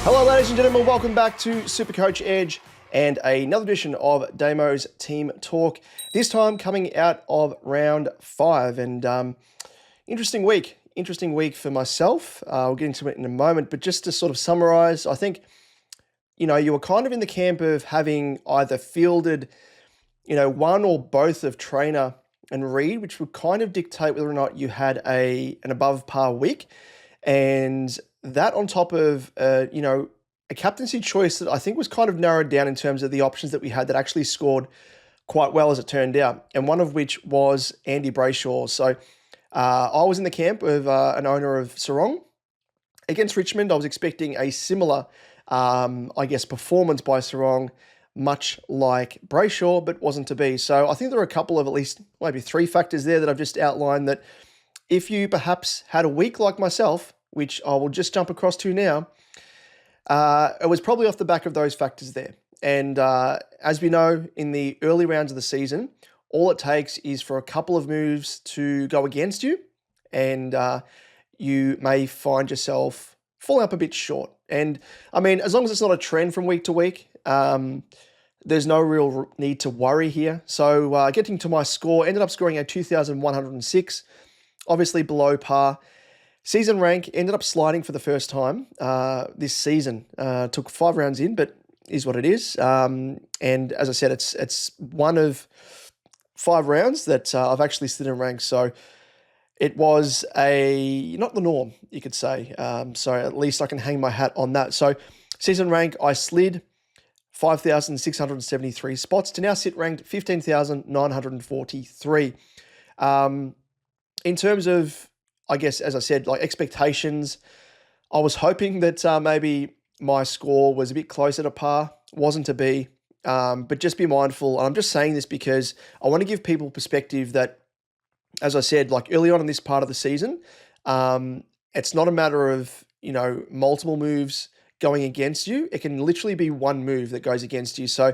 Hello, ladies and gentlemen. Welcome back to SuperCoach Edge and another edition of Damo's Team Talk. This time coming out of round 5. And interesting week. Interesting week for myself. We'll get into it in a moment. But just to sort of summarize, I think, you were kind of in the camp of having either fielded, one or both of Trainer and Reed, which would kind of dictate whether or not you had an above par week. And that on top of, a captaincy choice that I think was kind of narrowed down in terms of the options that we had that actually scored quite well as it turned out. And one of which was Andy Brayshaw. So I was in the camp of an owner of Sarong. Against Richmond, I was expecting a similar, performance by Sarong, much like Brayshaw, but wasn't to be. So I think there are a couple of at least maybe 3 factors there that I've just outlined that if you perhaps had a week like myself, which I will just jump across to now, it was probably off the back of those factors there. And as we know, in the early rounds of the season, all it takes is for a couple of moves to go against you, and you may find yourself falling up a bit short. And I mean, as long as it's not a trend from week to week, there's no real need to worry here. So getting to my score, ended up scoring a 2,106, obviously below par. Season rank ended up sliding for the first time this season. Took 5 rounds in, but is what it is. And as I said, it's one of 5 rounds that I've actually slid in rank. So it was not the norm, you could say. So at least I can hang my hat on that. So season rank, I slid 5,673 spots to now sit ranked 15,943. In terms of, I guess, as I said, like expectations, I was hoping that maybe my score was a bit closer to par. Wasn't to be, but just be mindful. And I'm just saying this because I want to give people perspective that, as I said, like early on in this part of the season, it's not a matter of, multiple moves going against you. It can literally be one move that goes against you. So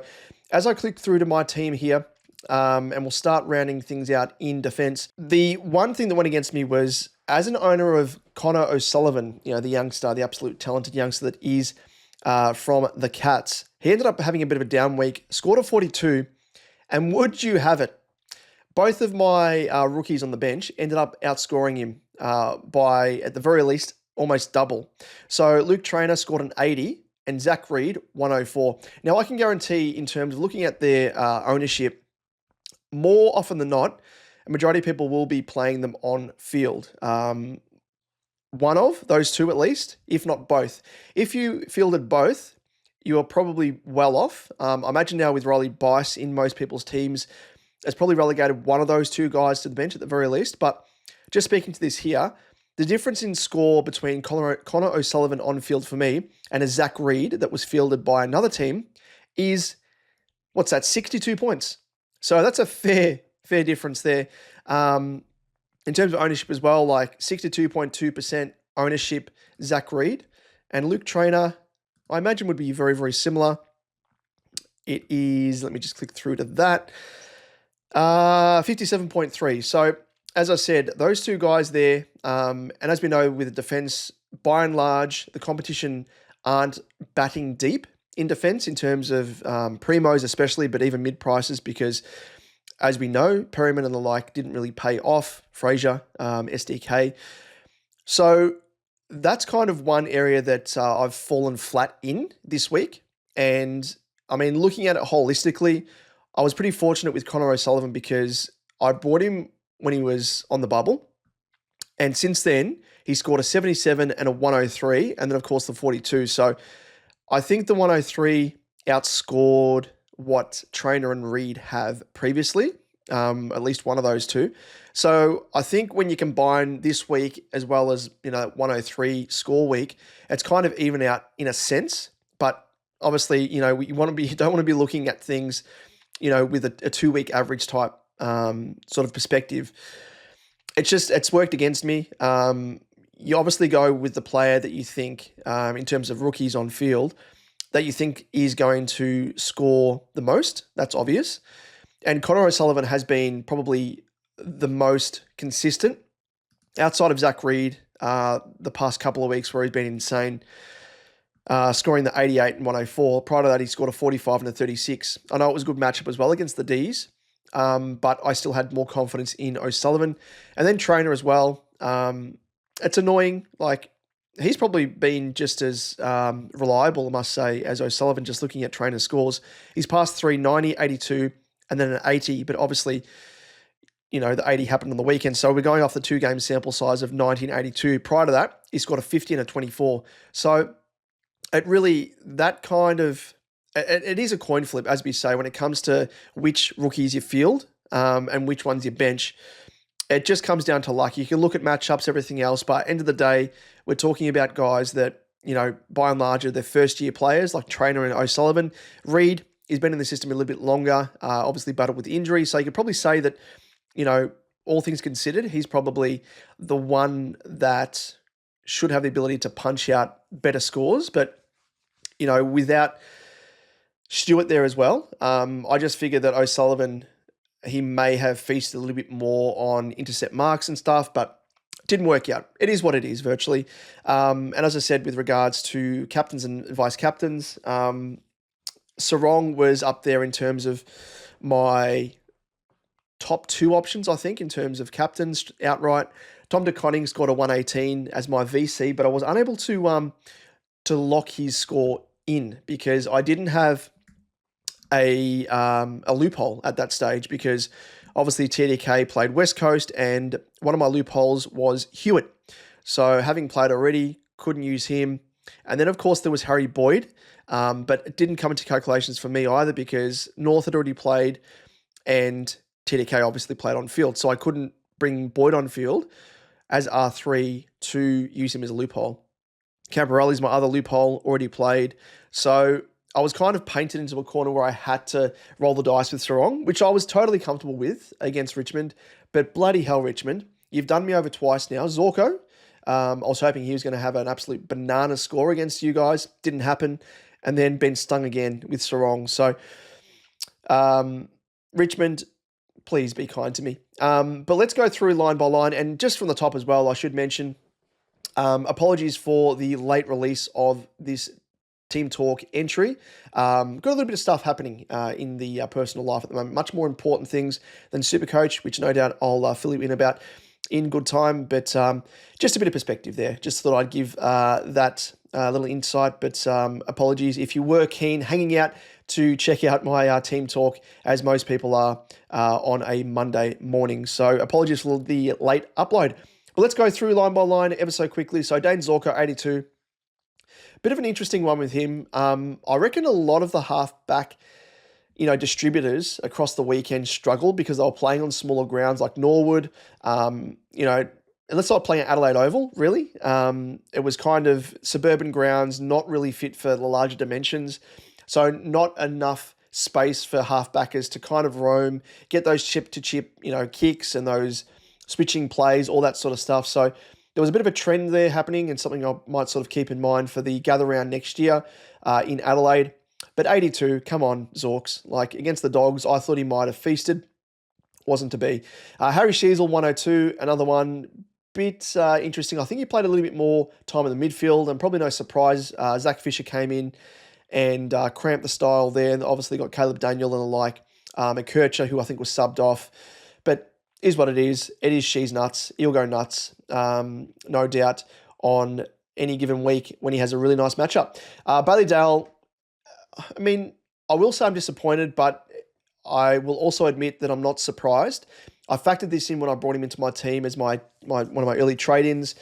as I click through to my team here, and we'll start rounding things out in defense. The one thing that went against me was, as an owner of Connor O'Sullivan, the youngster, the absolute talented youngster that is from the Cats, he ended up having a bit of a down week, scored a 42, and would you have it, both of my rookies on the bench ended up outscoring him by, at the very least, almost double. So Luke Trainer scored an 80 and Zach Reed 104. Now I can guarantee, in terms of looking at their ownership, more often than not, a majority of people will be playing them on field. One of those two at least, if not both. If you fielded both, you are probably well off. I imagine now with Riley Bice in most people's teams, it's probably relegated one of those 2 guys to the bench at the very least. But just speaking to this here, the difference in score between Connor O'Sullivan on field for me and a Zach Reed that was fielded by another team is, 62 points. So that's a fair difference there. In terms of ownership as well, like 62.2% ownership, Zach Reed, and Luke Trainer, I imagine would be very, very similar. It is, let me just click through to that, 57.3. So as I said, those 2 guys there, and as we know with the defense, by and large, the competition aren't batting deep in defense in terms of primos especially, but even mid-prices, because as we know, Perryman and the like didn't really pay off, Fraser, SDK. So that's kind of one area that I've fallen flat in this week. And I mean, looking at it holistically, I was pretty fortunate with Connor O'Sullivan because I bought him when he was on the bubble. And since then, he scored a 77 and a 103, and then of course the 42. So I think the 103 outscored what Trainer and Reed have previously, at least one of those 2. So I think when you combine this week as well as 103 score week, it's kind of even out in a sense. But obviously, you don't want to be looking at things, with a 2-week average type sort of perspective. It's worked against me. You obviously go with the player that you think, in terms of rookies on field, that you think is going to score the most. That's obvious. And Connor O'Sullivan has been probably the most consistent outside of Zach Reed the past couple of weeks where he's been insane. scoring the 88 and 104. Prior to that, he scored a 45 and a 36. I know it was a good matchup as well against the Ds, but I still had more confidence in O'Sullivan. And then Trainer as well. It's annoying. Like, he's probably been just as reliable, I must say, as O'Sullivan, just looking at Trainer's scores. He's passed 3, 90, 82, and then an 80, but obviously, the 80 happened on the weekend. So we're going off the 2-game sample size of 1982. Prior to that, he scored a 50 and a 24. So it really, that kind of, it is a coin flip, as we say, when it comes to which rookies you field and which ones you bench. It just comes down to luck. You can look at matchups, everything else, but at the end of the day, we're talking about guys that, by and large are their first-year players, like Trainer and O'Sullivan. Reed, he's been in the system a little bit longer, obviously battled with injury, so you could probably say that, all things considered, he's probably the one that should have the ability to punch out better scores. But, without Stewart there as well, I just figured that O'Sullivan, he may have feasted a little bit more on intercept marks and stuff, but didn't work out. It is what it is, virtually. And as I said, with regards to captains and vice captains, Sarong was up there in terms of my top 2 options, I think, in terms of captains outright. Tom De Koning scored a 118 as my VC, but I was unable to lock his score in because I didn't have a loophole at that stage, because obviously TDK played West Coast and one of my loopholes was Hewitt. So having played already, couldn't use him. And then, of course, there was Harry Boyd, but it didn't come into calculations for me either because North had already played and TDK obviously played on field. So I couldn't bring Boyd on field as R3 to use him as a loophole. Camporelli's my other loophole, already played. So I was kind of painted into a corner where I had to roll the dice with Sarong, which I was totally comfortable with against Richmond. But bloody hell, Richmond, you've done me over twice now. Zorko, I was hoping he was going to have an absolute banana score against you guys. Didn't happen. And then been stung again with Sarong. So Richmond, please be kind to me. But let's go through line by line. And just from the top as well, I should mention, apologies for the late release of this Team Talk entry. Got a little bit of stuff happening in the personal life at the moment. Much more important things than SuperCoach, which no doubt I'll fill you in about in good time. But just a bit of perspective there. Just thought I'd give that little insight. But apologies if you were keen, hanging out to check out my Team Talk, as most people are on a Monday morning. So apologies for the late upload. But let's go through line by line ever so quickly. So Dane Zorko, 82. Bit of an interesting one with him. I reckon a lot of the halfback, distributors across the weekend struggled because they were playing on smaller grounds like Norwood. And let's not play at Adelaide Oval, really. It was kind of suburban grounds, not really fit for the larger dimensions. So not enough space for halfbackers to kind of roam, get those chip-to-chip, kicks and those switching plays, all that sort of stuff. So there was a bit of a trend there happening and something I might sort of keep in mind for the gather round next year in Adelaide. But 82, come on, Zorks. Like, against the Dogs, I thought he might have feasted. Wasn't to be. Harry Sheasel, 102, another one. Bit interesting. I think he played a little bit more time in the midfield, and probably no surprise, Zach Fisher came in and cramped the style there, and obviously got Caleb Daniel and the like. McKercher, who I think was subbed off. But is what it is. It is she's nuts. He'll go nuts, no doubt, on any given week when he has a really nice matchup. Bailey Dale, I mean, I will say I'm disappointed, but I will also admit that I'm not surprised. I factored this in when I brought him into my team as one of my early trade-ins.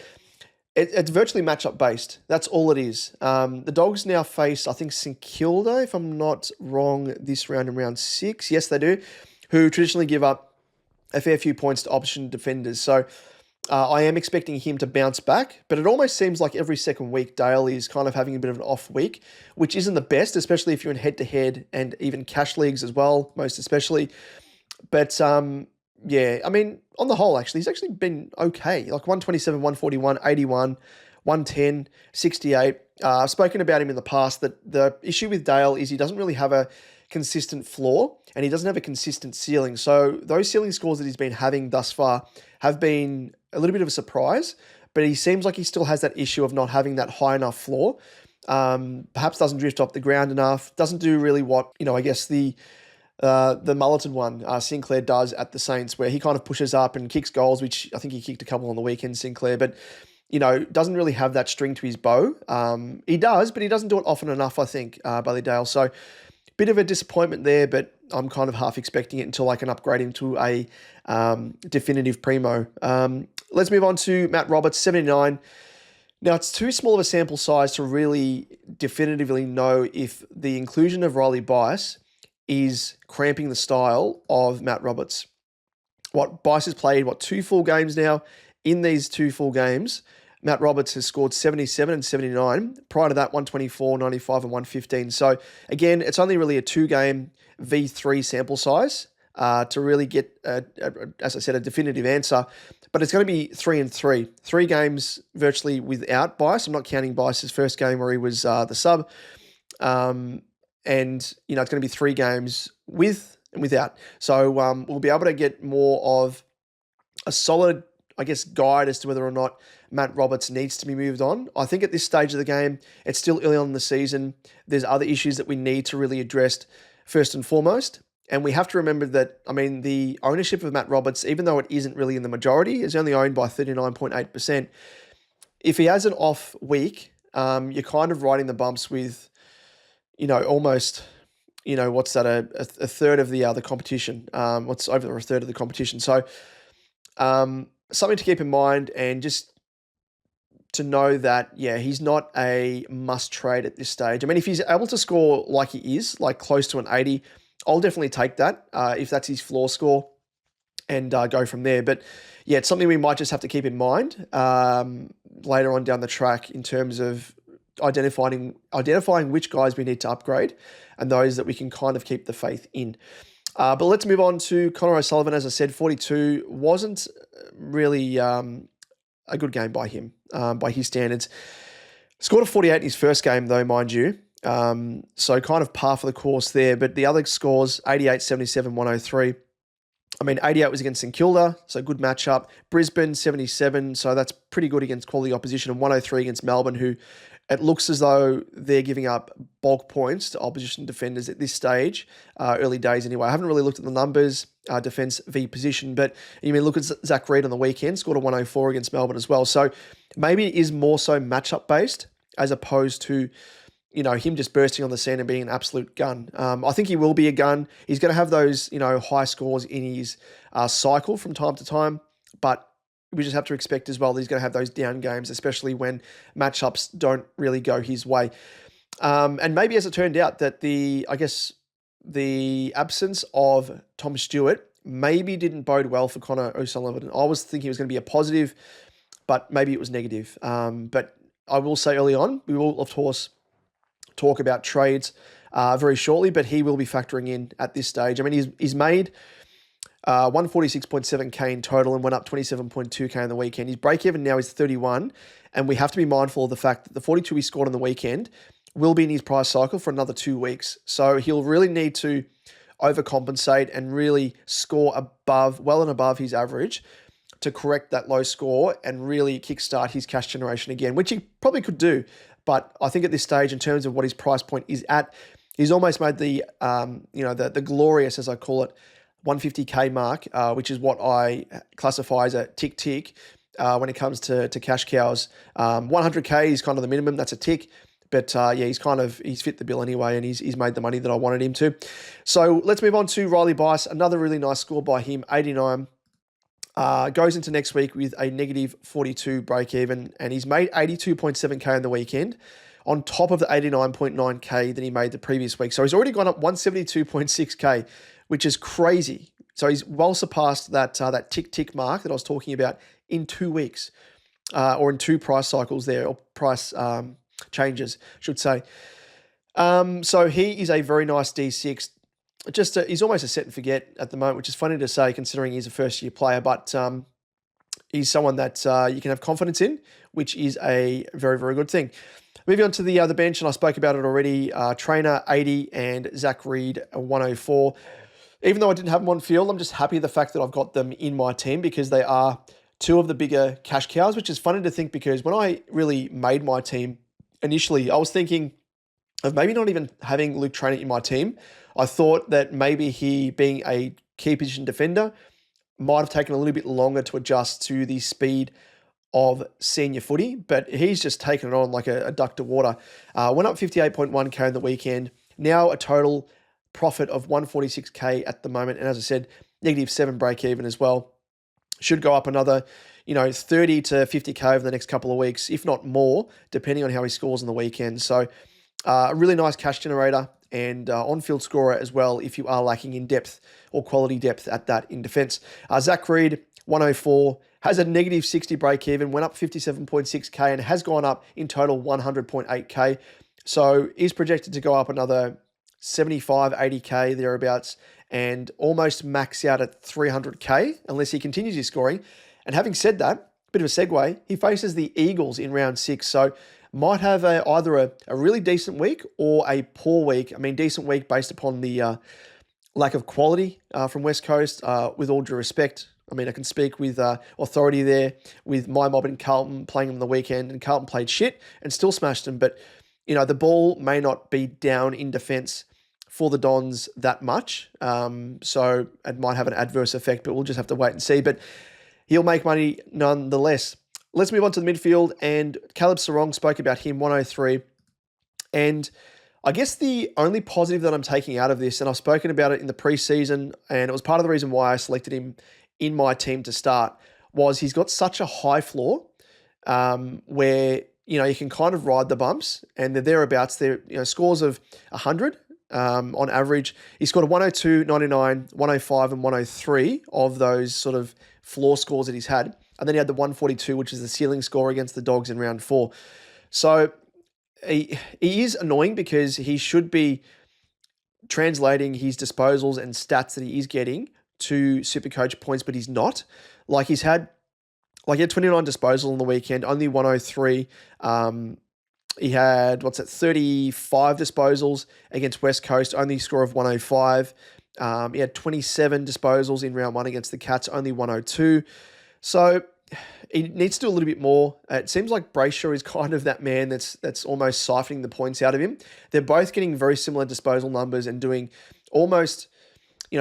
It's virtually matchup based. That's all it is. The Dogs now face, I think, St Kilda, if I'm not wrong, this round in round 6. Yes, they do, who traditionally give up a fair few points to option defenders. So I am expecting him to bounce back, but it almost seems like every second week Dale is kind of having a bit of an off week, which isn't the best, especially if you're in head-to-head and even cash leagues as well, most especially. But yeah, I mean, on the whole, actually, he's actually been okay. Like 127, 141, 81, 110, 68. I've spoken about him in the past that the issue with Dale is he doesn't really have a consistent floor and he doesn't have a consistent ceiling. So those ceiling scores that he's been having thus far have been a little bit of a surprise, but he seems like he still has that issue of not having that high enough floor. Perhaps doesn't drift off the ground enough. Doesn't do really what, I guess the mulleted one, Sinclair, does at the Saints, where he kind of pushes up and kicks goals, which I think he kicked a couple on the weekend, Sinclair, but, doesn't really have that string to his bow. He does, but he doesn't do it often enough, I think, Ballydale. So, bit of a disappointment there, but I'm kind of half expecting it until I can upgrade him to a definitive primo. Let's move on to Matt Roberts, 79. Now, it's too small of a sample size to really definitively know if the inclusion of Riley Bice is cramping the style of Matt Roberts. Bice has played, 2 full games now? In these 2 full games, Matt Roberts has scored 77 and 79. Prior to that, 124, 95 and 115. So, again, it's only really a 2-game V3 sample size to really get, as I said, a definitive answer. But it's going to be 3 and 3. 3 games virtually without Bice. I'm not counting Bice's first game where he was the sub. And, it's going to be 3 games with and without. So we'll be able to get more of a solid, guide as to whether or not Matt Roberts needs to be moved on. I think at this stage of the game, it's still early on in the season. There's other issues that we need to really address first and foremost. And we have to remember that, the ownership of Matt Roberts, even though it isn't really in the majority, is only owned by 39.8%. If he has an off week, you're kind of riding the bumps with, almost, what's that, a third of the competition. What's over a third of the competition. So something to keep in mind, and just to know that, he's not a must trade at this stage. If he's able to score like he is, like close to an 80, I'll definitely take that if that's his floor score, and go from there. But it's something we might just have to keep in mind later on down the track in terms of identifying which guys we need to upgrade and those that we can kind of keep the faith in. But let's move on to Connor O'Sullivan. As I said, 42 wasn't really a good game by him, by his standards. Scored a 48 in his first game, though, mind you. So kind of par for the course there. But the other scores, 88, 77, 103. 88 was against St Kilda, so good matchup. Brisbane, 77, so that's pretty good against quality opposition. And 103 against Melbourne, who it looks as though they're giving up bulk points to opposition defenders at this stage, early days anyway. I haven't really looked at the numbers, defence v position, but look at Zach Reid on the weekend, scored a 104 against Melbourne as well. So maybe it is more so matchup based as opposed to him just bursting on the scene and being an absolute gun. I think he will be a gun. He's going to have those, high scores in his cycle from time to time, but we just have to expect as well that he's going to have those down games, especially when matchups don't really go his way. And maybe as it turned out that the absence of Tom Stewart maybe didn't bode well for Connor O'Sullivan. I was thinking it was going to be a positive, but maybe it was negative. But I will say early on, we will, of course, talk about trades very shortly, but he will be factoring in at this stage. He's made 146.7k in total and went up 27.2k on the weekend. His break-even now is 31, and we have to be mindful of the fact that the 42 he scored on the weekend will be in his price cycle for another 2 weeks. So he'll really need to overcompensate and really score well and above his average to correct that low score and really kickstart his cash generation again, which he probably could do. But I think at this stage, in terms of what his price point is at, he's almost made the glorious, as I call it, 150k mark, which is what I classify as a tick when it comes to cash cows. 100k is kind of the minimum. That's a tick. But he's fit the bill anyway, and he's made the money that I wanted him to. So let's move on to Riley Bice. Another really nice score by him, 89. Goes into next week with a negative 42 break even, and he's made 82.7k on the weekend on top of the 89.9k that he made the previous week. So he's already gone up 172.6k, which is crazy. So he's well surpassed that tick mark that I was talking about in 2 weeks, or in 2 price cycles there, or price changes, I should say. So he is a very nice D6. He's almost a set and forget at the moment, which is funny to say considering he's a first-year player, but he's someone that you can have confidence in, which is a very, very good thing. Moving on to the bench, and I spoke about it already, Trainer 80 and Zach Reid 104. Even though I didn't have them on field, I'm just happy the fact that I've got them in my team because they are 2 of the bigger cash cows, which is funny to think because when I really made my team initially. I was thinking of maybe not even having Luke Trainer in my team. I thought that maybe he, being a key position defender, might have taken a little bit longer to adjust to the speed of senior footy, but he's just taken it on like a duck to water. Went up 58.1k in the weekend. Now a total profit of 146k at the moment. And as I said, -7 break even as well. Should go up another, 30 to 50k over the next couple of weeks, if not more, depending on how he scores on the weekend. So a really nice cash generator and on-field scorer as well if you are lacking in depth or quality depth at that in defence. Zach Reed, 104, has a -60 break even, went up 57.6k and has gone up in total 100.8k. So is projected to go up another 75, 80k thereabouts and almost max out at 300k unless he continues his scoring. And having said that, bit of a segue, he faces the Eagles in round 6. So might have either a really decent week or a poor week. I mean, decent week based upon the lack of quality from West Coast, with all due respect. I mean, I can speak with authority there with my mob and Carlton playing them on the weekend, and Carlton played shit and still smashed them. But, the ball may not be down in defence for the Dons that much. So it might have an adverse effect, but we'll just have to wait and see. But he'll make money nonetheless. Let's move on to the midfield, and Caleb Sarong spoke about him, 103. And I guess the only positive that I'm taking out of this, and I've spoken about it in the preseason, and it was part of the reason why I selected him in my team to start, was he's got such a high floor where, you can kind of ride the bumps, and they're thereabouts. They're, scores of 100 on average. He scored a 102, 99, 105, and 103 of those sort of floor scores that he's had. And then he had the 142, which is the ceiling score against the Dogs in round 4. So he is annoying because he should be translating his disposals and stats that he is getting to SuperCoach points, but he's not. He had 29 disposals on the weekend, only 103. He had, 35 disposals against West Coast, only score of 105. He had 27 disposals in round 1 against the Cats, only 102. So he needs to do a little bit more. It seems like Brayshaw is kind of that man that's almost siphoning the points out of him. They're both getting very similar disposal numbers and doing almost,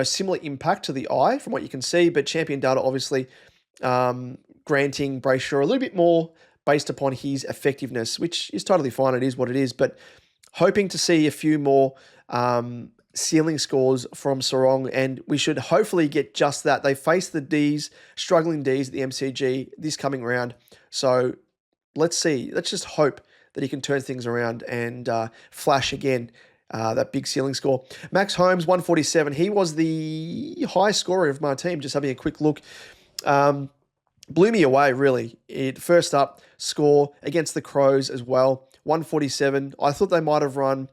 similar impact to the eye from what you can see. But Champion Data obviously granting Brayshaw a little bit more based upon his effectiveness, which is totally fine. It is what it is. But hoping to see a few more ceiling scores from Sarong, and we should hopefully get just that. They face the Ds, struggling Ds at the MCG this coming round. So let's see. Let's just hope that he can turn things around and flash again that big ceiling score. Max Holmes, 147. He was the high scorer of my team, just having a quick look. Blew me away, really. First up, score against the Crows as well, 147. I thought they might have run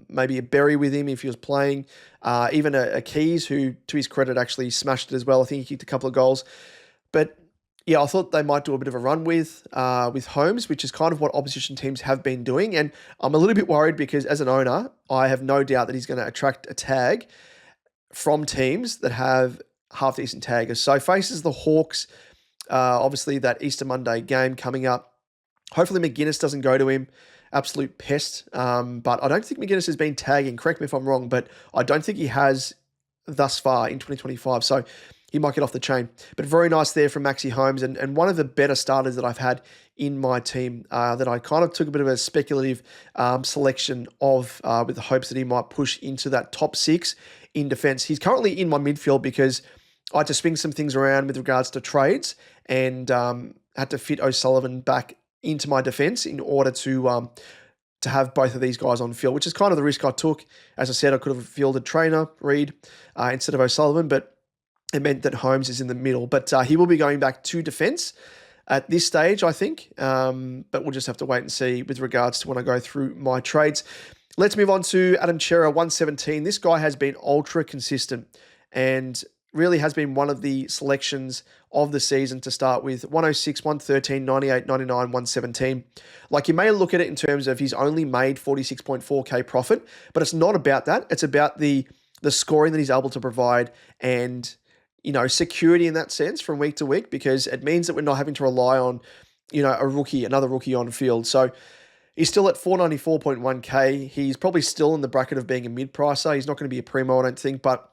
maybe a Berry with him if he was playing. Even a Keys, who, to his credit, actually smashed it as well. I think he kicked a couple of goals. But, yeah, I thought they might do a bit of a run with Holmes, which is kind of what opposition teams have been doing. And I'm a little bit worried because, as an owner, I have no doubt that he's going to attract a tag from teams that have half-decent taggers. So faces the Hawks, obviously that Easter Monday game coming up. Hopefully McGuinness doesn't go to him. Absolute pest. But I don't think McGuinness has been tagging. Correct me if I'm wrong, but I don't think he has thus far in 2025. So he might get off the chain. But very nice there from Maxi Holmes, and one of the better starters that I've had in my team that I kind of took a bit of a speculative selection of with the hopes that he might push into that top 6 in defence. He's currently in my midfield because I had to swing some things around with regards to trades and had to fit O'Sullivan back into my defence in order to have both of these guys on field, which is kind of the risk I took. As I said, I could have fielded Trainer, Reed, instead of O'Sullivan, but it meant that Holmes is in the middle. But he will be going back to defence at this stage, I think. But we'll just have to wait and see with regards to when I go through my trades. Let's move on to Adam Chera, 117. This guy has been ultra consistent and really has been one of the selections of the season to start with. 106, 113, 98, 99, 117. You may look at it in terms of he's only made 46.4k profit, but it's not about that. It's about the scoring that he's able to provide and, security in that sense from week to week, because it means that we're not having to rely on, another rookie on field. So He's still at 494.1k. He's probably still in the bracket of being a mid-pricer. He's not going to be a primo, I don't think, but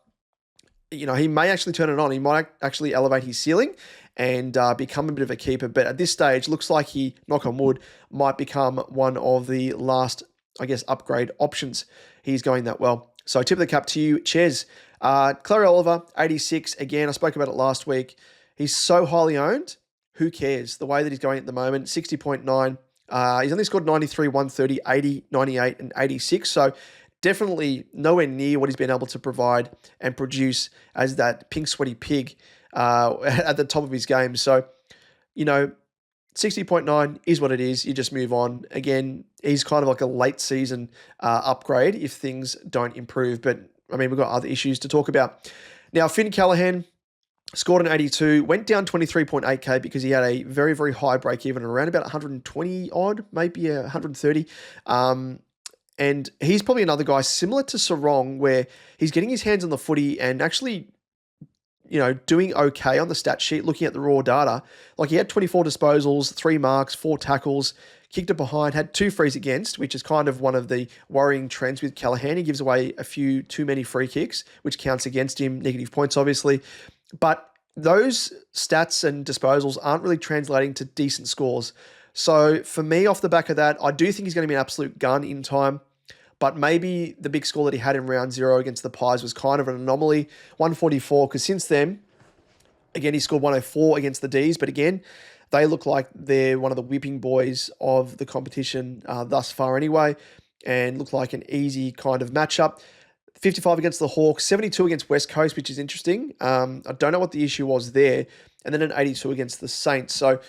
he may actually turn it on. He might actually elevate his ceiling and become a bit of a keeper. But at this stage, looks like he, knock on wood, might become one of the last, I guess, upgrade options. He's going that well. So tip of the cap to you, Ches. Clary Oliver, 86. Again, I spoke about it last week. He's so highly owned. Who cares? The way that he's going at the moment, 60.9. He's only scored 93, 130, 80, 98, and 86. So definitely nowhere near what he's been able to provide and produce as that pink sweaty pig at the top of his game. So, 60.9 is what it is. You just move on. Again, he's kind of like a late season upgrade if things don't improve. But, we've got other issues to talk about. Now, Finn Callaghan scored an 82, went down 23.8k because he had a very, very high break even around about 120 odd, maybe 130. And he's probably another guy similar to Sarong where he's getting his hands on the footy and actually, doing okay on the stat sheet, looking at the raw data. Like he had 24 disposals, 3 marks, 4 tackles, kicked it behind, had 2 frees against, which is kind of one of the worrying trends with Callaghan. He gives away a few too many free kicks, which counts against him, negative points obviously. But those stats and disposals aren't really translating to decent scores. So for me, off the back of that, I do think he's going to be an absolute gun in time. But maybe the big score that he had in round 0 against the Pies was kind of an anomaly, 144, because since then, again, he scored 104 against the Ds. But again, they look like they're one of the whipping boys of the competition thus far anyway, and look like an easy kind of matchup. 55 against the Hawks, 72 against West Coast, which is interesting. I don't know what the issue was there. And then an 82 against the Saints. So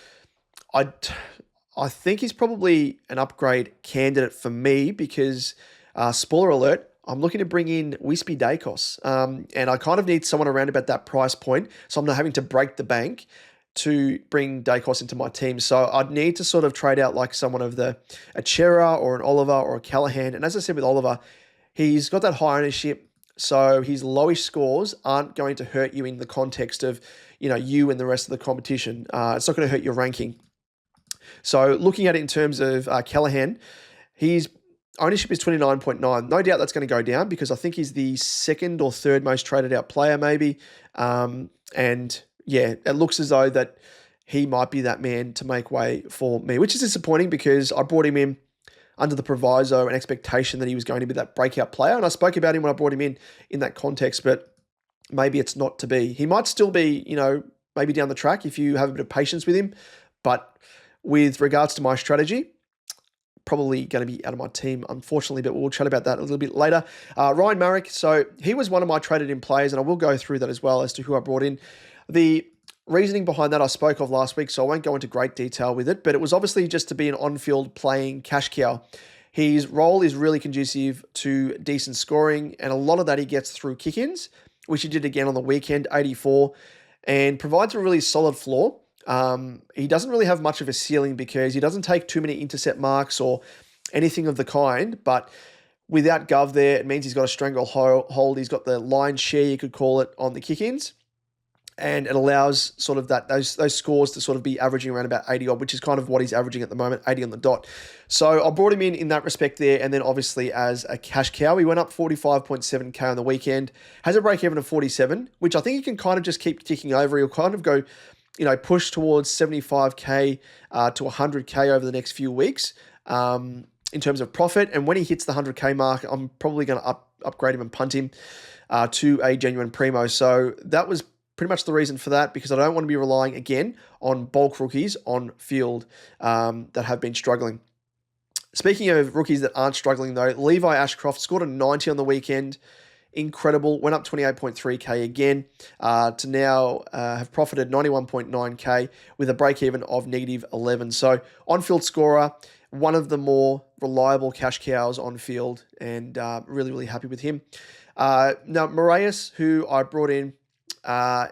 I think he's probably an upgrade candidate for me because, spoiler alert, I'm looking to bring in Wispy Dacos. And I kind of need someone around about that price point, so I'm not having to break the bank to bring Dacos into my team. So I'd need to sort of trade out like someone of a Chera or an Oliver or a Callaghan. And as I said with Oliver, he's got that high ownership, so his lowish scores aren't going to hurt you in the context of, you and the rest of the competition. It's not going to hurt your ranking. So looking at it in terms of Callaghan, his ownership is 29.9. No doubt that's going to go down because I think he's the second or third most traded out player maybe. And yeah, it looks as though that he might be that man to make way for me, which is disappointing because I brought him in under the proviso and expectation that he was going to be that breakout player. And I spoke about him when I brought him in that context, but maybe it's not to be. He might still be, maybe down the track if you have a bit of patience with him. But with regards to my strategy, probably going to be out of my team, unfortunately, but we'll chat about that a little bit later. Ryan Marrick, so he was one of my traded in players, and I will go through that as well as to who I brought in. The reasoning behind that I spoke of last week, so I won't go into great detail with it, but it was obviously just to be an on-field playing cash cow. His role is really conducive to decent scoring, and a lot of that he gets through kick-ins, which he did again on the weekend, 84, and provides a really solid floor. He doesn't really have much of a ceiling because he doesn't take too many intercept marks or anything of the kind, but without Gov there, it means he's got a stranglehold. He's got the lion's share, you could call it, on the kick-ins. And it allows sort of those scores to sort of be averaging around about 80 odd, which is kind of what he's averaging at the moment, 80 on the dot. So I brought him in that respect there, and then obviously as a cash cow, he went up 45.7k on the weekend, has a break even of 47, which I think he can kind of just keep ticking over. He'll kind of go, push towards 75k to 100k over the next few weeks in terms of profit. And when he hits the 100k mark, I'm probably going to upgrade him and punt him to a genuine primo. So that was pretty much the reason for that, because I don't want to be relying again on bulk rookies on field that have been struggling. Speaking of rookies that aren't struggling though, Levi Ashcroft scored a 90 on the weekend. Incredible. Went up 28.3k again to now have profited 91.9k with a break even of negative 11. So on-field scorer, one of the more reliable cash cows on field, and really, really happy with him. Now, Moraes, who I brought in,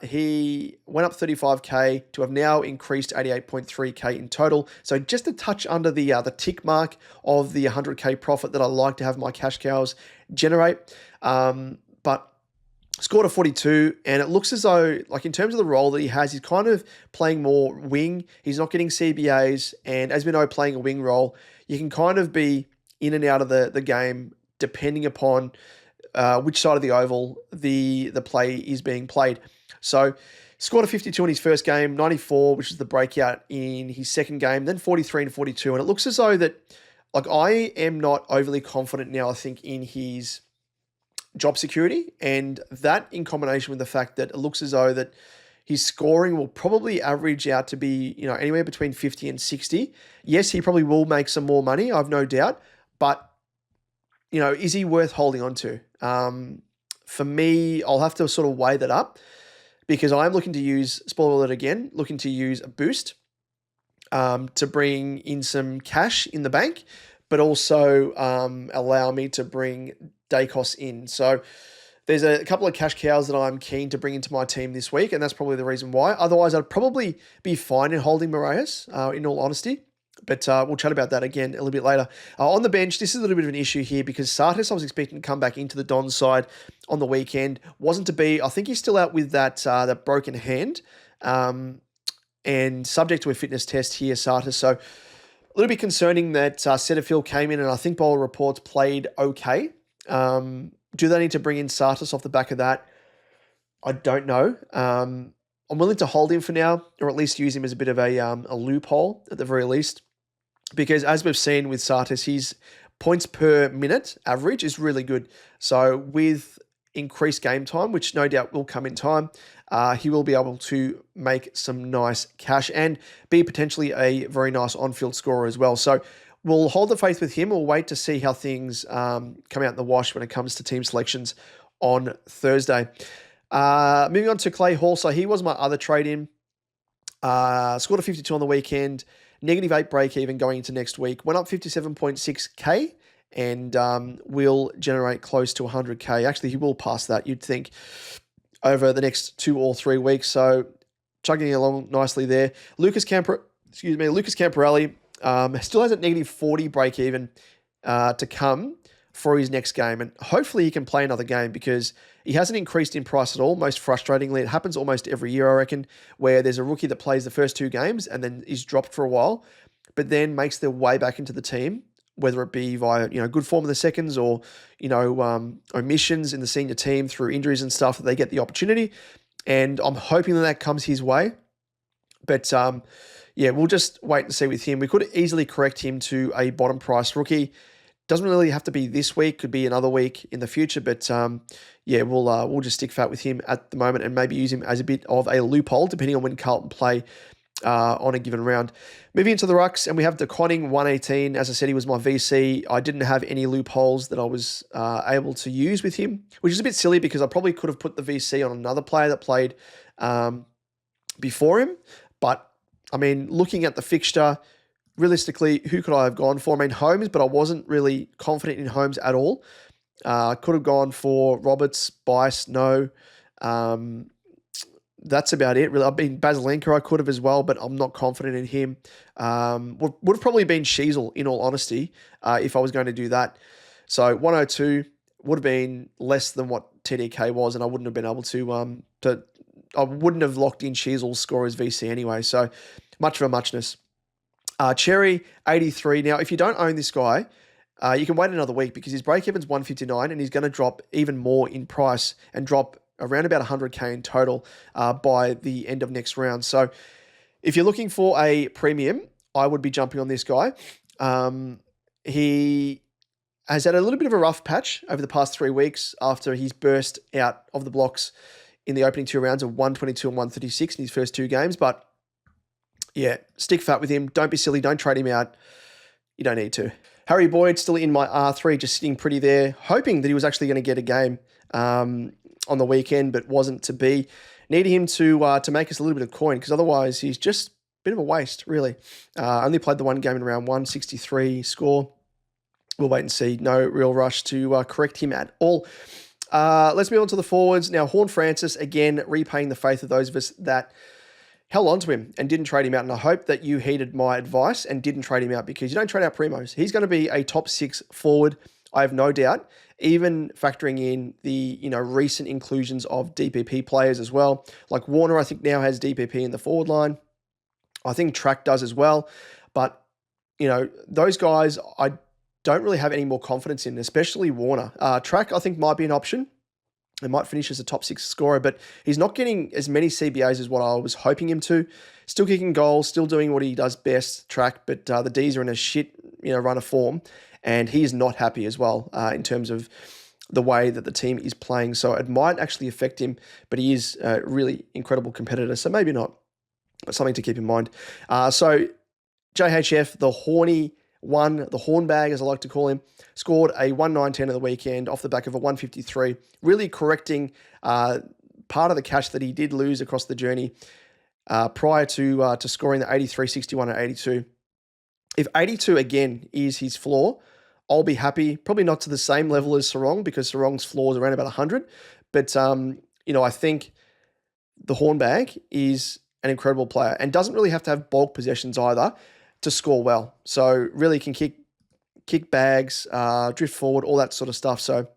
he went up 35k to have now increased 88.3k in total. So just a touch under the tick mark of the 100k profit that I like to have my cash cows generate. But Scored a 42, and it looks as though, like in terms of the role that he has, he's kind of playing more wing. He's not getting CBAs, and as we know, playing a wing role, you can kind of be in and out of the game depending upon which side of the oval the play is being played. So scored a 52 in his first game, 94, which is the breakout in his second game, then 43 and 42. And it looks as though that, like, I am not overly confident now, I think, in his job security. And that in combination with the fact that it looks as though that his scoring will probably average out to be, anywhere between 50 and 60. Yes, he probably will make some more money, I've no doubt. But, is he worth holding on to? For me, I'll have to sort of weigh that up because I'm looking to use, spoiler alert again, looking to use a boost to bring in some cash in the bank, but also allow me to bring Dacos in. So there's a couple of cash cows that I'm keen to bring into my team this week, and that's probably the reason why. Otherwise, I'd probably be fine in holding Moraes, in all honesty. But we'll chat about that again a little bit later. On the bench, this is a little bit of an issue here because Sartis, I was expecting to come back into the Dons side on the weekend. Wasn't to be. I think he's still out with that broken hand and subject to a fitness test here, Sartis. So a little bit concerning that Setterfield came in and I think Bowler Reports played okay. Do they need to bring in Sartis off the back of that? I don't know. I'm willing to hold him for now, or at least use him as a bit of a loophole at the very least. Because as we've seen with Sartis, his points per minute average is really good. So with increased game time, which no doubt will come in time, he will be able to make some nice cash and be potentially a very nice on-field scorer as well. So we'll hold the faith with him. We'll wait to see how things come out in the wash when it comes to team selections on Thursday. Moving on to Clay Hall. So he was my other trade-in. Scored a 52 on the weekend. -8 break even going into next week. Went up 57.6K and will generate close to 100K. Actually, he will pass that, you'd think, over the next 2 or 3 weeks. So chugging along nicely there. Lucas Camporelli still has a -40 break even to come for his next game. And hopefully he can play another game because he hasn't increased in price at all. Most frustratingly, it happens almost every year, I reckon, where there's a rookie that plays the first 2 games and then is dropped for a while, but then makes their way back into the team, whether it be via, good form in the seconds or, omissions in the senior team through injuries and stuff, that they get the opportunity. And I'm hoping that comes his way. But, we'll just wait and see with him. We could easily correct him to a bottom price rookie. Doesn't really have to be this week, could be another week in the future, but we'll just stick fat with him at the moment and maybe use him as a bit of a loophole depending on when Carlton play on a given round. Moving into the rucks, and we have DeConning 118. As I said, he was my VC. I didn't have any loopholes that I was able to use with him, which is a bit silly because I probably could have put the VC on another player that played before him. But, I mean, looking at the fixture, realistically, who could I have gone for? I mean, Holmes, but I wasn't really confident in Holmes at all. Could have gone for Roberts, Bice, no. That's about it, really. I've been Basilenko, I could have as well, but I'm not confident in him. Would have probably been Sheasel, in all honesty, if I was going to do that. So 102 would have been less than what TDK was, and I wouldn't have been able to I wouldn't have locked in Sheasel's score as VC anyway. So much of a muchness. Cherry, 83. Now, if you don't own this guy, you can wait another week because his break-even's 159 and he's going to drop even more in price and drop around about 100K in total by the end of next round. So if you're looking for a premium, I would be jumping on this guy. He has had a little bit of a rough patch over the past 3 weeks after he's burst out of the blocks in the opening 2 rounds of 122 and 136 in his first 2 games, but yeah, stick fat with him. Don't be silly. Don't trade him out. You don't need to. Harry Boyd still in my R3, just sitting pretty there, hoping that he was actually going to get a game on the weekend, but wasn't to be. Needed him to make us a little bit of coin because otherwise he's just a bit of a waste, really. Only played the 1 game in round 1, 63 score. We'll wait and see. No real rush to correct him at all. Let's move on to the forwards. Now, Horn Francis, again, repaying the faith of those of us that held on to him and didn't trade him out. And I hope that you heeded my advice and didn't trade him out because you don't trade out Primos. He's going to be a top 6 forward, I have no doubt. even factoring in the recent inclusions of DPP players as well. Like Warner, I think now has DPP in the forward line. I think Track does as well. But, those guys I don't really have any more confidence in, especially Warner. Track, I think, might be an option. He might finish as a top 6 scorer, but he's not getting as many CBAs as what I was hoping him to. Still kicking goals, still doing what he does best, Track, but the Ds are in a shit, run of form, and he is not happy as well in terms of the way that the team is playing. So it might actually affect him, but he is a really incredible competitor, so maybe not. But something to keep in mind. So JHF, the horny one, the hornbag, as I like to call him, scored a 119 of the weekend off the back of a 153, really correcting part of the cash that he did lose across the journey prior to scoring the 83, 61, and 82. If 82 again is his floor, I'll be happy. Probably not to the same level as Sarong, because Sarong's floor is around about 100. But I think the hornbag is an incredible player and doesn't really have to have bulk possessions either to score well. So really can kick bags, drift forward, all that sort of stuff. So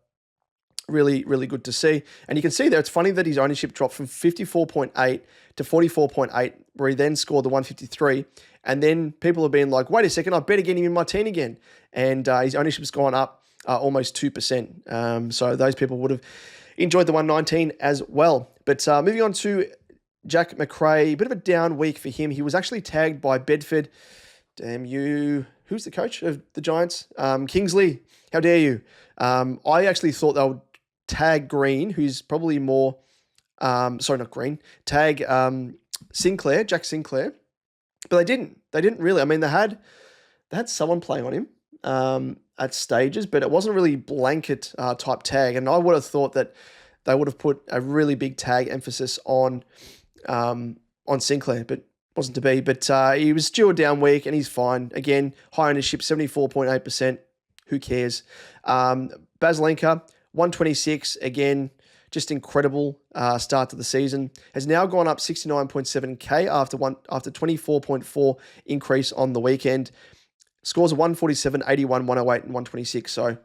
really, really good to see. And you can see there, it's funny that his ownership dropped from 54.8 to 44.8, where he then scored the 153. And then people have been like, wait a second, I better get him in my team again. And his ownership's gone up almost 2%. So those people would have enjoyed the 119 as well. But moving on to Jack McRae, a bit of a down week for him. He was actually tagged by Bedford. Damn you. Who's the coach of the Giants? Kingsley. How dare you? I actually thought they would tag Green, who's probably more, sorry, not Green, tag Sinclair, Jack Sinclair. But they didn't. They didn't really. I mean, they had someone playing on him at stages, but it wasn't really blanket type tag. And I would have thought that they would have put a really big tag emphasis on Sinclair, but wasn't to be. But he was still a down week, and he's fine. Again, high ownership, 74.8%. Who cares? Baslenka, 126. Again, just incredible start to the season. Has now gone up 69.7K after 24.4 increase on the weekend. Scores of 147, 81, 108, and 126. So,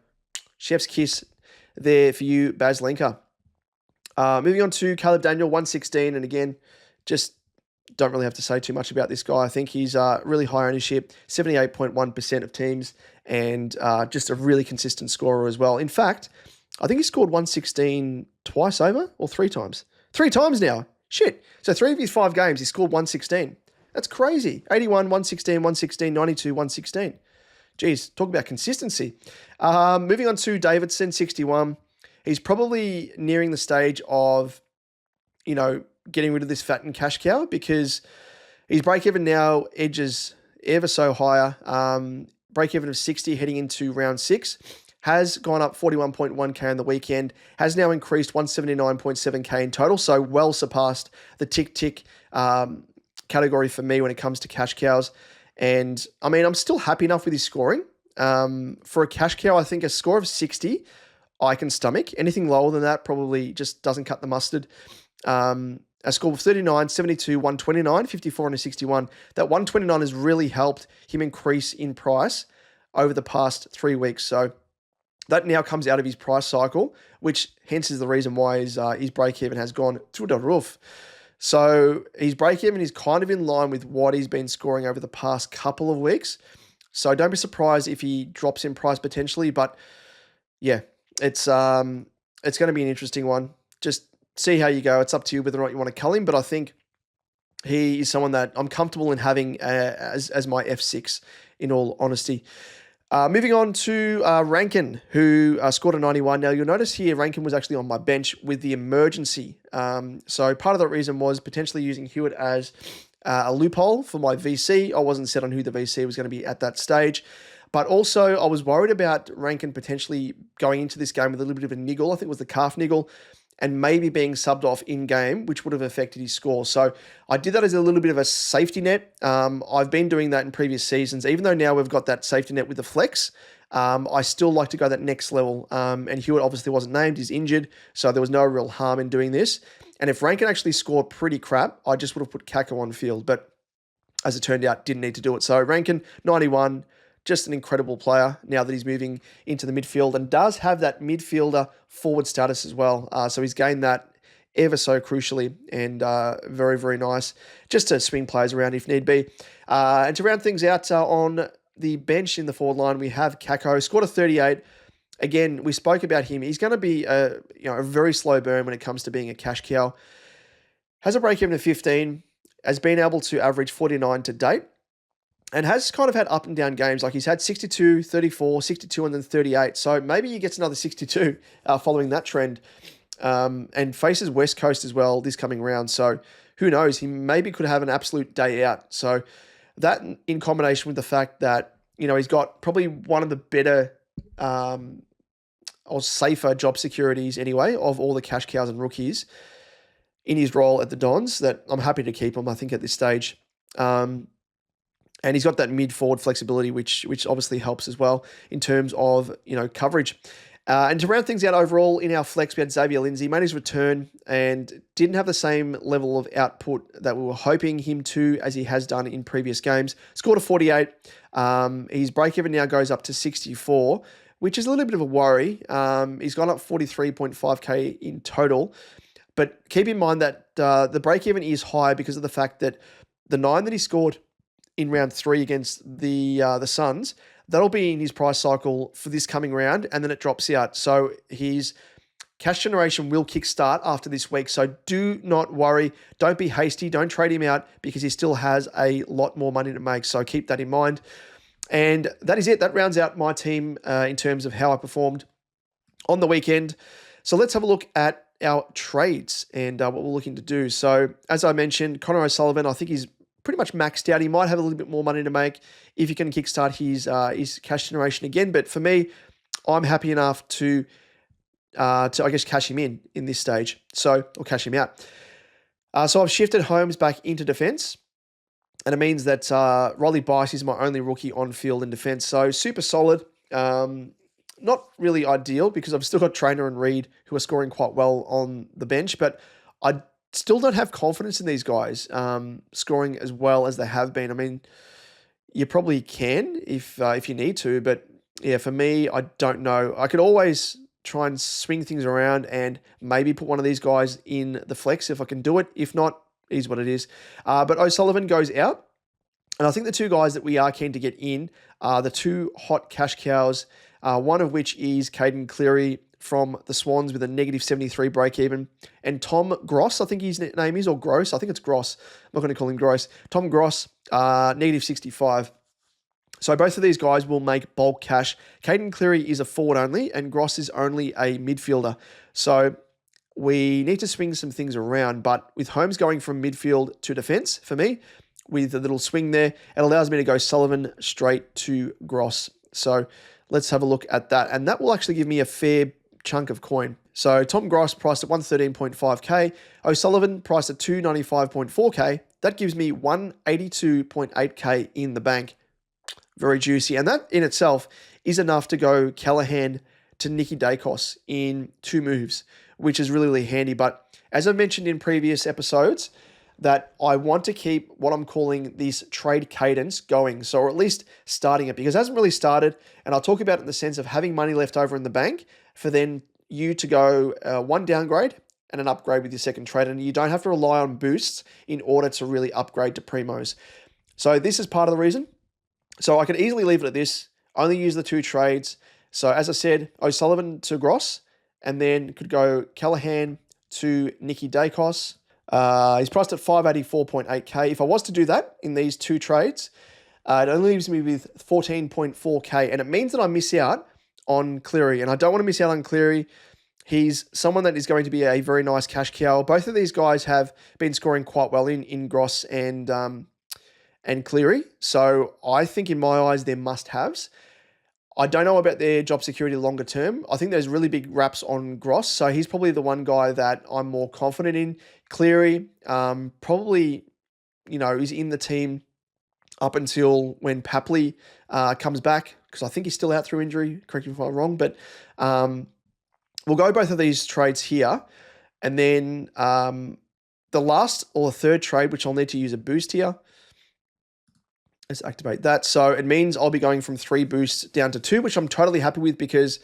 chef's kiss there for you, Baslenka. Moving on to Caleb Daniel, 116. And again, just don't really have to say too much about this guy. I think he's really high ownership, 78.1% of teams, and just a really consistent scorer as well. In fact, I think he scored 116 twice over, or 3 times. 3 times now. Shit. So 3 of his 5 games, he scored 116. That's crazy. 81, 116, 116, 92, 116. Geez, talk about consistency. Moving on to Davidson, 61. He's probably nearing the stage of, getting rid of this fat and cash cow, because his break-even now edges ever so higher. Break-even of 60 heading into round 6. Has gone up 41.1K on the weekend, has now increased 179.7K in total, so well surpassed the tick category for me when it comes to cash cows. And, I mean, I'm still happy enough with his scoring. For a cash cow, I think a score of 60 I can stomach. Anything lower than that probably just doesn't cut the mustard. A score of 39, 72, 129, 54, and a 61. That 129 has really helped him increase in price over the past 3 weeks. So that now comes out of his price cycle, which hence is the reason why his break-even has gone through the roof. So his break-even is kind of in line with what he's been scoring over the past couple of weeks. So don't be surprised if he drops in price potentially. But yeah, it's going to be an interesting one. Just see how you go. It's up to you whether or not you want to cull him, but I think he is someone that I'm comfortable in having as my F6, in all honesty. Moving on to Rankin, who scored a 91. Now, you'll notice here Rankin was actually on my bench with the emergency. So part of the reason was potentially using Hewitt as a loophole for my VC. I wasn't set on who the VC was going to be at that stage. But also, I was worried about Rankin potentially going into this game with a little bit of a niggle. I think it was the calf niggle, and maybe being subbed off in-game, which would have affected his score. So I did that as a little bit of a safety net. I've been doing that in previous seasons. Even though now we've got that safety net with the flex, I still like to go that next level. And Hewitt obviously wasn't named. He's injured, so there was no real harm in doing this. And if Rankin actually scored pretty crap, I just would have put Kako on field. But as it turned out, didn't need to do it. So Rankin, 91, just an incredible player now that he's moving into the midfield and does have that midfielder forward status as well. So he's gained that ever so crucially and very, very nice just to swing players around if need be. And to round things out on the bench in the forward line, we have Kako, scored a 38. Again, we spoke about him. He's going to be a very slow burn when it comes to being a cash cow. Has a break-even of 15, has been able to average 49 to date, and has kind of had up and down games. Like he's had 62, 34, 62, and then 38. So maybe he gets another 62 following that trend. And faces West Coast as well this coming round. So who knows? He maybe could have an absolute day out. So that in combination with the fact that, he's got probably one of the better or safer job securities anyway of all the cash cows and rookies in his role at the Dons, that I'm happy to keep him, I think, at this stage. And he's got that mid-forward flexibility, which obviously helps as well in terms of, coverage. And to round things out overall, in our flex, we had Xavier Lindsay, made his return and didn't have the same level of output that we were hoping him to, as he has done in previous games. Scored a 48. His break-even now goes up to 64, which is a little bit of a worry. He's gone up 43.5K in total. But keep in mind that the break-even is high because of the fact that the 9 that he scored in round 3 against the Suns, that'll be in his price cycle for this coming round, and then it drops out. So his cash generation will kickstart after this week. So do not worry. Don't be hasty. Don't trade him out because he still has a lot more money to make. So keep that in mind. And that is it. That rounds out my team in terms of how I performed on the weekend. So let's have a look at our trades and what we're looking to do. So as I mentioned, Connor O'Sullivan, I think he's pretty much maxed out. He might have a little bit more money to make if he can kickstart his cash generation again. But for me, I'm happy enough to I guess cash him in this stage. Or cash him out. So I've shifted Holmes back into defense. And it means that Rolly Bice is my only rookie on field in defense. So super solid. Not really ideal because I've still got Trainer and Reed who are scoring quite well on the bench, but I still don't have confidence in these guys scoring as well as they have been. I mean, you probably can if you need to, but yeah, for me, I don't know. I could always try and swing things around and maybe put one of these guys in the flex if I can do it. If not, it is what it is. But O'Sullivan goes out. And I think the two guys that we are keen to get in are the two hot cash cows, one of which is Caden Cleary from the Swans with a negative 73 break-even, and Tom Gross, I think his name is, or Gross, I think it's Gross. I'm not going to call him Gross. Tom Gross, negative 65. So both of these guys will make bulk cash. Caden Cleary is a forward only, and Gross is only a midfielder. So we need to swing some things around, but with Holmes going from midfield to defense, for me, with a little swing there, it allows me to go Sullivan straight to Gross. So let's have a look at that. And that will actually give me a fair chunk of coin. So Tom Gross priced at 113.5K. O'Sullivan priced at 295.4K. That gives me 182.8K in the bank. Very juicy. And that in itself is enough to go Callahan to Nicky Dacos in 2 moves, which is really, really handy. But as I mentioned in previous episodes, that I want to keep what I'm calling this trade cadence going. So, or at least starting it, because it hasn't really started. And I'll talk about it in the sense of having money left over in the bank for then you to go one downgrade and an upgrade with your second trade. And you don't have to rely on boosts in order to really upgrade to primos. So this is part of the reason. So I could easily leave it at this, only use the 2 trades. So as I said, O'Sullivan to Gross, and then could go Callahan to Nicky Dacos. He's priced at 584.8K. If I was to do that in these 2 trades, it only leaves me with 14.4K, and it means that I miss out on Cleary, and I don't want to miss out on Cleary. He's someone that is going to be a very nice cash cow. Both of these guys have been scoring quite well in Gross and Cleary, so I think in my eyes they're must-haves. I don't know about their job security longer term. I think there's really big raps on Gross, so he's probably the one guy that I'm more confident in. Cleary, probably, is in the team up until when Papley comes back, because I think he's still out through injury. Correct me if I'm wrong, but we'll go both of these trades here. And then the last or the third trade, which I'll need to use a boost here, Let's activate that. So it means I'll be going from 3 boosts down to 2, which I'm totally happy with because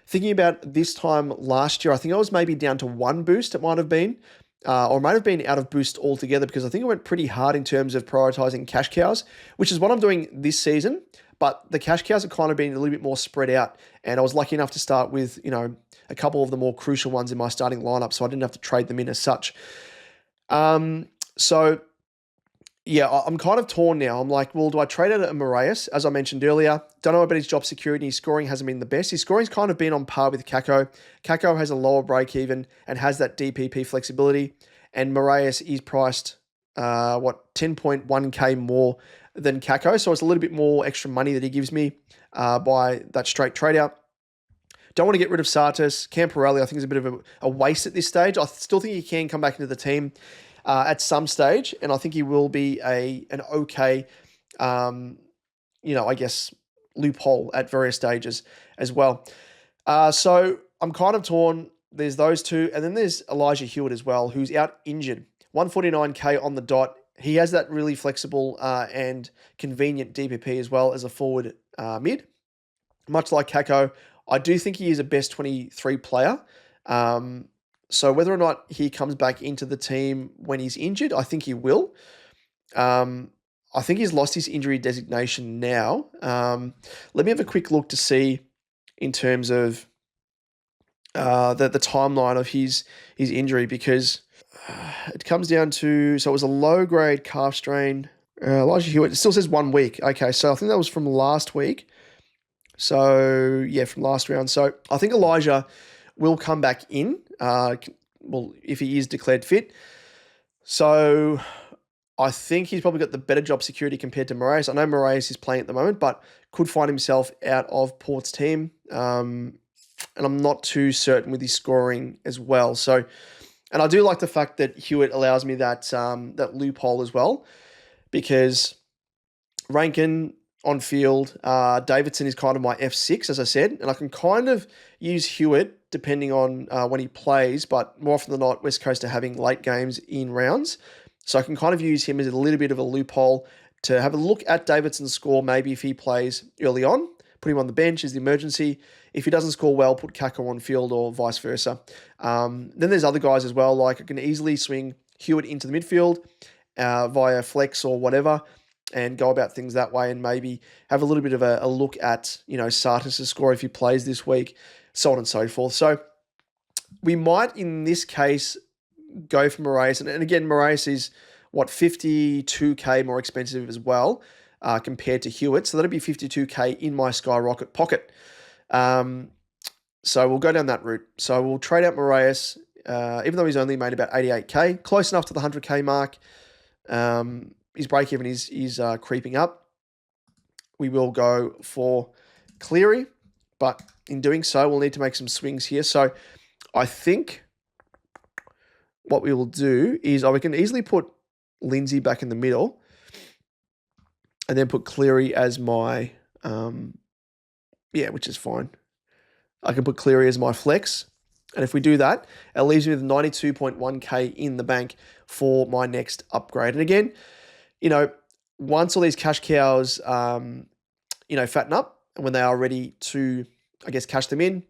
thinking about this time last year, I think I was maybe down to 1 boost, it might have been, or it might have been out of boost altogether because I think I went pretty hard in terms of prioritizing cash cows, which is what I'm doing this season. But the cash cows are kind of been a little bit more spread out. And I was lucky enough to start with, a couple of the more crucial ones in my starting lineup, so I didn't have to trade them in as such. So yeah, I'm kind of torn now. I'm like, well, do I trade out a Moraes? As I mentioned earlier, don't know about his job security. His scoring hasn't been the best. His scoring's kind of been on par with Kako. Kako has a lower break even and has that DPP flexibility. And Moraes is priced, 10.1k more than Kako. So it's a little bit more extra money that he gives me by that straight trade out. Don't want to get rid of Sartis. Camporelli, I think, is a bit of a waste at this stage. I still think he can come back into the team at some stage, and I think he will be an okay, I guess, loophole at various stages as well. So I'm kind of torn. There's those two, and then there's Elijah Hewitt as well, who's out injured. 149k on the dot. He has that really flexible and convenient DPP as well as a forward mid. Much like Kako, I do think he is a best 23 player. So whether or not he comes back into the team when he's injured, I think he will. I think he's lost his injury designation now. Let me have a quick look to see in terms of the timeline of his injury, because it comes down to, so it was a low-grade calf strain. Elijah Hewitt, it still says 1 week. Okay, so I think that was from last week. So, yeah, from last round. So I think Elijah will come back in, if he is declared fit. So I think he's probably got the better job security compared to Moraes. I know Moraes is playing at the moment, but could find himself out of Port's team. And I'm not too certain with his scoring as well. So, and I do like the fact that Hewitt allows me that loophole as well, because Rankin on field, Davidson is kind of my F6, as I said, and I can kind of use Hewitt depending on when he plays, but more often than not, West Coast are having late games in rounds. So I can kind of use him as a little bit of a loophole to have a look at Davidson's score, maybe if he plays early on, put him on the bench as the emergency. If he doesn't score well, put Kako on field or vice versa. Then there's other guys as well, like I can easily swing Hewitt into the midfield via flex or whatever, and go about things that way, and maybe have a little bit of a look at, Sartis' score if he plays this week, so on and so forth. So we might, in this case, go for Moraes. And again, Moraes is, 52k more expensive as well compared to Hewitt. So that'll be 52k in my Skyrocket pocket. So we'll go down that route. So we'll trade out Moraes, even though he's only made about 88k, close enough to the 100k mark. His break-even is creeping up. We will go for Cleary, but in doing so, we'll need to make some swings here. So I think what we will do is we can easily put Lindsay back in the middle and then put Cleary as my, which is fine. I can put Cleary as my flex. And if we do that, it leaves me with 92.1k in the bank for my next upgrade. And again, once all these cash cows, fatten up, and when they are ready to, cash them in,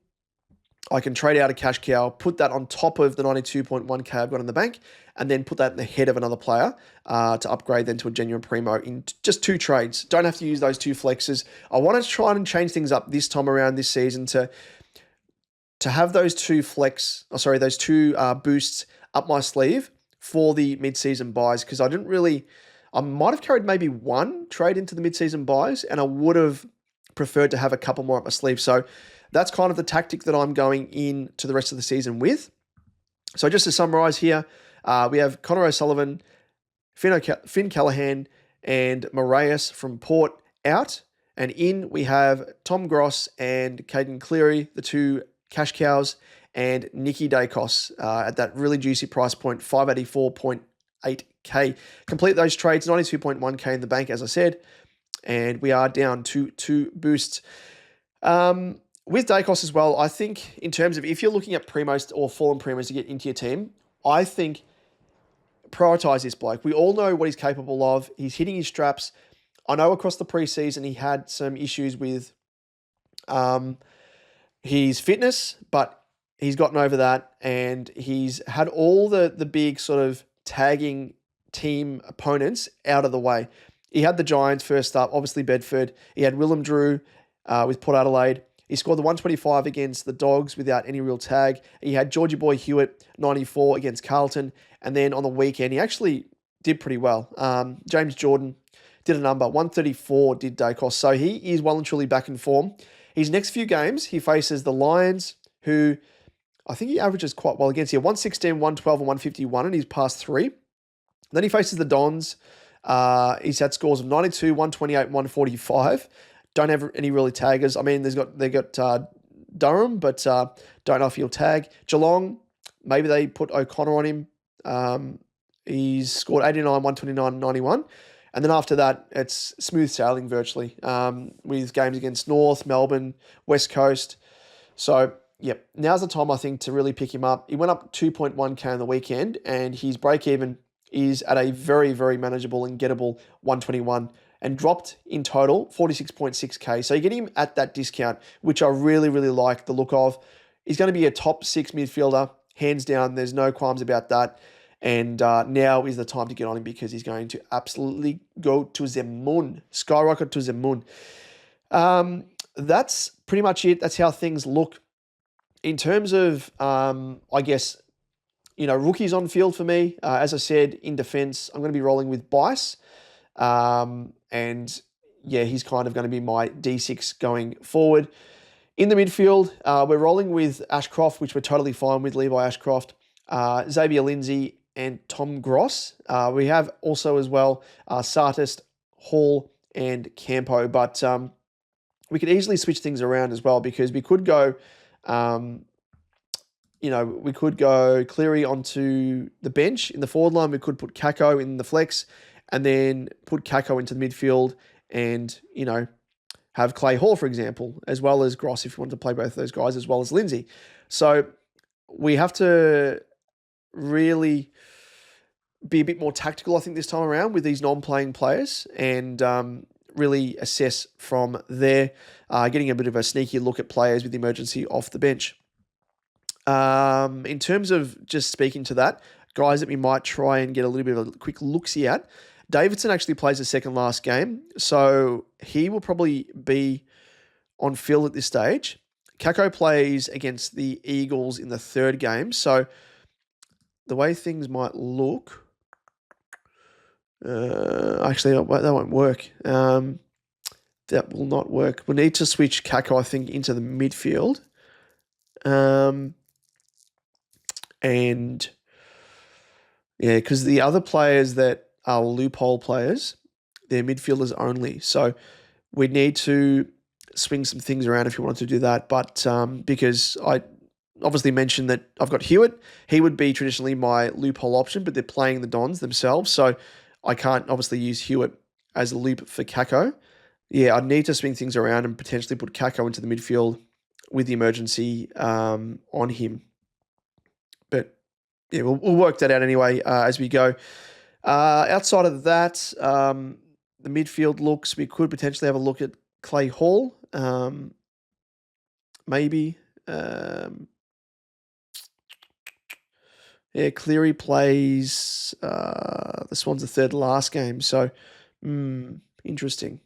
I can trade out a cash cow, put that on top of the 92.1k I've got in the bank, and then put that in the head of another player to upgrade then to a genuine primo in just 2 trades. Don't have to use those 2 flexes. I want to try and change things up this time around this season to have those 2 boosts up my sleeve for the mid-season buys, because I might have carried maybe 1 trade into the mid-season buys, and I would have preferred to have a couple more up my sleeve. So that's kind of the tactic that I'm going into the rest of the season with. So just to summarize here, we have Connor O'Sullivan, Finn Callahan, and Moraes from Port out. And in, we have Tom Gross and Caden Cleary, the 2 cash cows, and Nikki Dacos at that really juicy price point, 584.8k. Complete those trades, 92.1k in the bank, as I said, and we are down to 2 boosts. With Dacos as well, I think in terms of if you're looking at primos or fallen primos to get into your team, I think prioritize this bloke. We all know what he's capable of. He's hitting his straps. I know across the preseason he had some issues with his fitness, but he's gotten over that, and he's had all the big sort of tagging team opponents out of the way. He had the Giants first up, obviously Bedford. He had Willem Drew with Port Adelaide. He scored the 125 against the Dogs without any real tag. He had Georgie Boy Hewitt, 94 against Carlton. And then on the weekend, he actually did pretty well. James Jordan did a number, 134 did Dacos. So he is well and truly back in form. His next few games, he faces the Lions, who I think he averages quite well against here. 116, 112, and 151 in his past three. Then he faces the Dons. He's had scores of 92, 128, 145. Don't have any really taggers. I mean, they got Durham, but don't know if he'll tag. Geelong, maybe they put O'Connor on him. He's scored 89, 129, 91. And then after that, it's smooth sailing virtually with games against North, Melbourne, West Coast. So, yep, now's the time, I think, to really pick him up. He went up 2.1K on the weekend, and his break-even is at a very, very manageable and gettable 121 and dropped in total 46.6K. So you get him at that discount, which I really, really like the look of. He's going to be a top 6 midfielder, hands down. There's no qualms about that. And now is the time to get on him because he's going to absolutely go to the moon, skyrocket to the moon. That's pretty much it. That's how things look. In terms of, I guess, rookies on field for me, as I said, in defense, I'm going to be rolling with Bice. And yeah, he's kind of going to be my D6 going forward. In the midfield, we're rolling with Ashcroft, which we're totally fine with, Levi Ashcroft, Xavier Lindsay, and Tom Gross. We have also as well Sartist, Hall, and Campo, but we could easily switch things around as well because we could go, we could go Cleary onto the bench in the forward line. We could put Kako in the flex and then put Kako into the midfield and, have Clay Hall, for example, as well as Gross if you want to play both of those guys, as well as Lindsay. So we have to really be a bit more tactical, I think, this time around with these non-playing players and really assess from there, getting a bit of a sneaky look at players with emergency off the bench. In terms of just speaking to that, guys that we might try and get a little bit of a quick look-see at, Davidson actually plays the second last game, so he will probably be on field at this stage. Kako plays against the Eagles in the third game, so the way things might look, actually that won't work. That will not work. We'll need to switch Kako, I think, into the midfield. And yeah, because the other players that are loophole players, they're midfielders only. So we need to swing some things around if you wanted to do that. But because I obviously mentioned that I've got Hewitt, he would be traditionally my loophole option, but they're playing the Dons themselves. So I can't obviously use Hewitt as a loop for Kako. Yeah, I'd need to swing things around and potentially put Kako into the midfield with the emergency on him. But yeah, we'll work that out anyway as we go. Outside of that, the midfield looks, we could potentially have a look at Clay Hall, maybe. Yeah, Cleary plays the Swans the third last game, so interesting.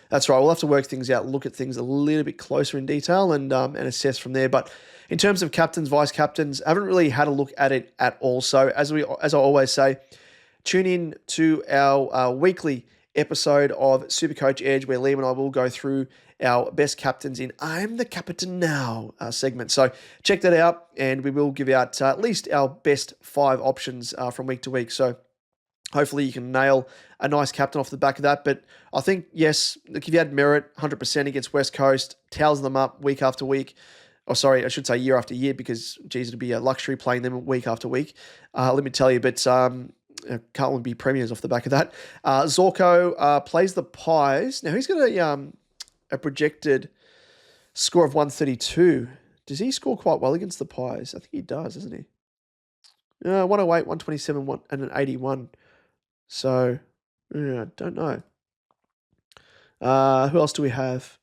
That's right. We'll have to work things out, look at things a little bit closer in detail and assess from there. But in terms of captains, vice captains, I haven't really had a look at it at all. So as I always say, tune in to our weekly episode of SuperCoach Edge, where Liam and I will go through our best captains in I'm the Captain Now segment. So check that out, and we will give out at least our best 5 options from week to week. So hopefully you can nail a nice captain off the back of that. But I think, yes, if you had Merritt 100% against West Coast, towels them up week after week. Oh, sorry, I should say year after year because, geez, it'd be a luxury playing them week after week. Let me tell you, but can't be premiers off the back of that. Zorko plays the Pies. Now, he's got a projected score of 132. Does he score quite well against the Pies? I think he does, doesn't he? 108, 127, and an 81. So, yeah, don't know. Who else do we have?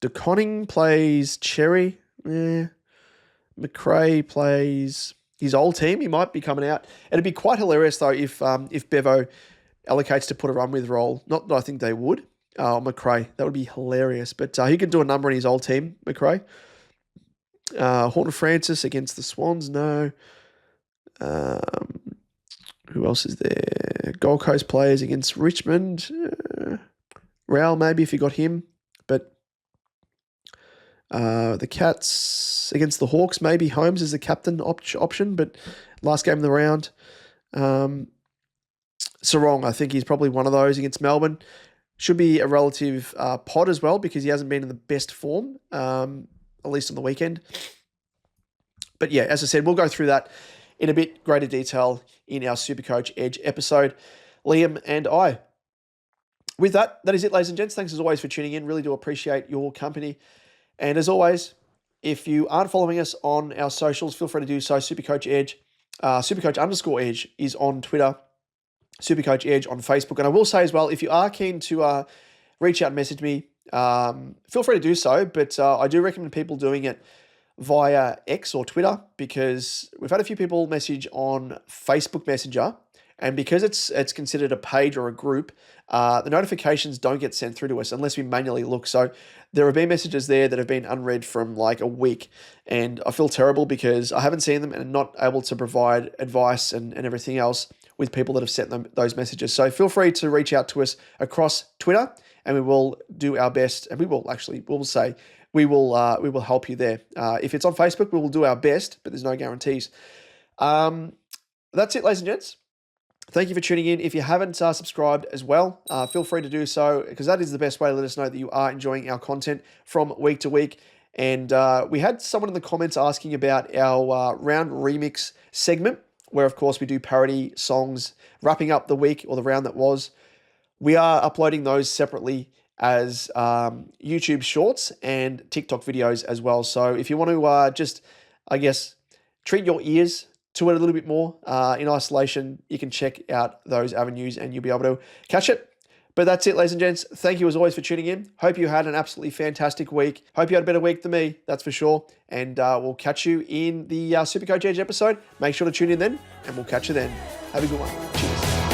DeConning plays Cherry. McRae plays his old team. He might be coming out. It'd be quite hilarious, though, if Bevo allocates to put a run with role. Not that I think they would. McRae. That would be hilarious. But he could do a number in his old team, McRae. Horton Francis against the Swans. No. Who else is there? Gold Coast players against Richmond. Raul, maybe, if you got him. But the Cats against the Hawks, maybe Holmes is the captain option, but last game of the round. Sarong, I think he's probably one of those against Melbourne. Should be a relative pod as well because he hasn't been in the best form, at least on the weekend. But yeah, as I said, we'll go through that in a bit greater detail in our Supercoach Edge episode, Liam and I. With that, that is it, ladies and gents. Thanks as always for tuning in. Really do appreciate your company. And as always, if you aren't following us on our socials, feel free to do so. Supercoach Edge, Supercoach_Edge is on Twitter, Supercoach Edge on Facebook. And I will say as well, if you are keen to reach out and message me, feel free to do so. But I do recommend people doing it via X or Twitter because we've had a few people message on Facebook Messenger. And because it's considered a page or a group, the notifications don't get sent through to us unless we manually look. So there have been messages there that have been unread from like a week. And I feel terrible because I haven't seen them and not able to provide advice and everything else with people that have sent them those messages. So feel free to reach out to us across Twitter and we will do our best. And we will help you there. If it's on Facebook, we will do our best, but there's no guarantees. That's it, ladies and gents. Thank you for tuning in. If you haven't subscribed as well, feel free to do so because that is the best way to let us know that you are enjoying our content from week to week. And we had someone in the comments asking about our round remix segment, where of course we do parody songs wrapping up the week or the round that was. We are uploading those separately as YouTube shorts and TikTok videos as well. So if you want to just, I guess, treat your ears to it a little bit more in isolation, you can check out those avenues and you'll be able to catch it. But that's it, ladies and gents. Thank you as always for tuning in. Hope you had an absolutely fantastic week. Hope you had a better week than me, that's for sure. And we'll catch you in the Supercoach Edge episode. Make sure to tune in then, and we'll catch you then. Have a good one. Cheers.